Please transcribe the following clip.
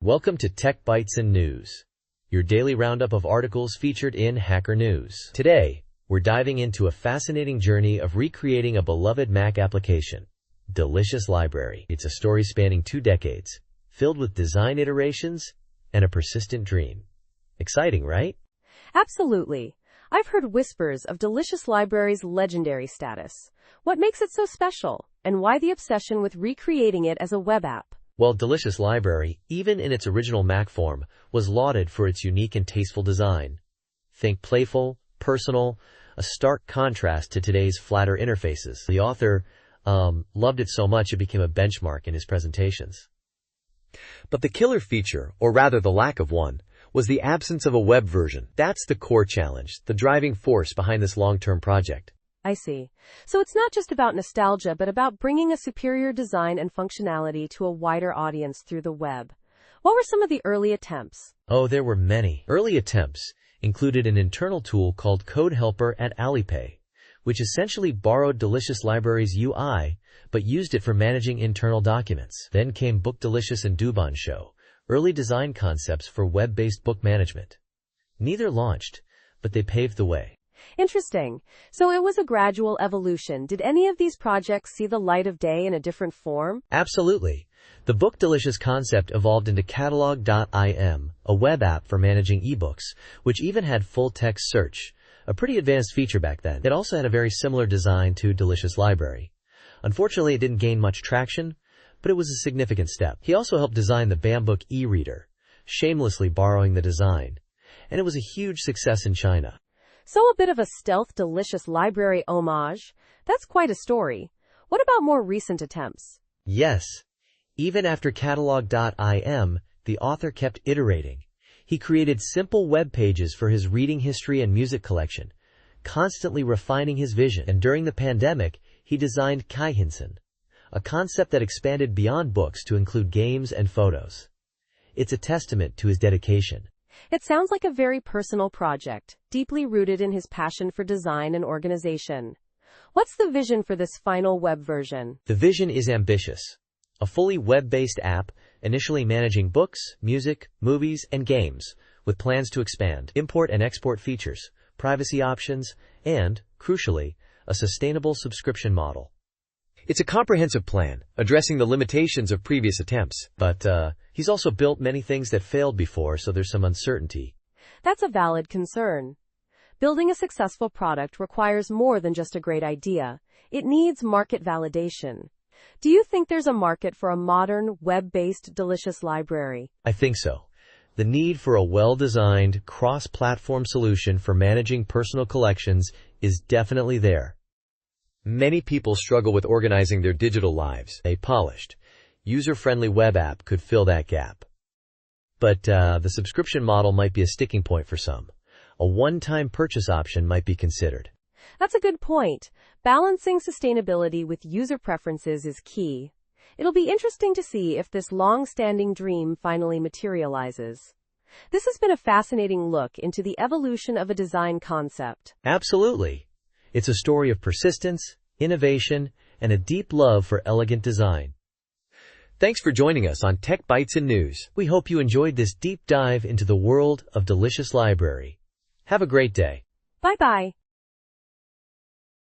Welcome to Tech Bytes and News, your daily roundup of articles featured in Hacker News. Today, we're diving into a fascinating journey of recreating a beloved Mac application, Delicious Library. It's a story spanning 2 decades, filled with design iterations and a persistent dream. Exciting, right? Absolutely. I've heard whispers of Delicious Library's legendary status. What makes it so special, and why the obsession with recreating it as a web app? Well, Delicious Library, even in its original Mac form, was lauded for its unique and tasteful design. Think playful, personal, a stark contrast to today's flatter interfaces. The author loved it so much it became a benchmark in his presentations. But the killer feature, or rather the lack of one, was the absence of a web version. That's the core challenge, the driving force behind this long-term project. I see. So it's not just about nostalgia, but about bringing a superior design and functionality to a wider audience through the web. What were some of the early attempts? Oh, there were many. Early attempts included an internal tool called Code Helper at Alipay, which essentially borrowed Delicious Library's UI, but used it for managing internal documents. Then came Book Delicious and Dubon Show, early design concepts for web-based book management. Neither launched, but they paved the way. Interesting. So it was a gradual evolution. Did any of these projects see the light of day in a different form? Absolutely. The Book Delicious concept evolved into Catalog.im, a web app for managing ebooks, which even had full-text search, a pretty advanced feature back then. It also had a very similar design to Delicious Library. Unfortunately, it didn't gain much traction, but it was a significant step. He also helped design the Bambook e-reader, shamelessly borrowing the design, and it was a huge success in China. So a bit of a stealth Delicious Library homage. That's quite a story. What about more recent attempts? Yes. Even after Catalog.im, the author kept iterating. He created simple web pages for his reading history and music collection, constantly refining his vision. And during the pandemic, he designed Kaihinsen, a concept that expanded beyond books to include games and photos. It's a testament to his dedication. It sounds like a very personal project, deeply rooted in his passion for design and organization. What's the vision for this final web version? The vision is ambitious. A fully web-based app, initially managing books, music, movies, and games, with plans to expand, import and export features, privacy options, and, crucially, a sustainable subscription model. It's a comprehensive plan, addressing the limitations of previous attempts, but he's also built many things that failed before, so there's some uncertainty. That's a valid concern. Building a successful product requires more than just a great idea. It needs market validation. Do you think there's a market for a modern, web-based Delicious Library? I think so. The need for a well-designed, cross-platform solution for managing personal collections is definitely there. Many people struggle with organizing their digital lives. A polished, user-friendly web app could fill that gap. But the subscription model might be a sticking point for some. A one-time purchase option might be considered. That's a good point. Balancing sustainability with user preferences is key. It'll be interesting to see if this long-standing dream finally materializes. This has been a fascinating look into the evolution of a design concept. Absolutely. It's a story of persistence, innovation, and a deep love for elegant design. Thanks for joining us on Tech Bytes and News. We hope you enjoyed this deep dive into the world of Delicious Library. Have a great day. Bye-bye.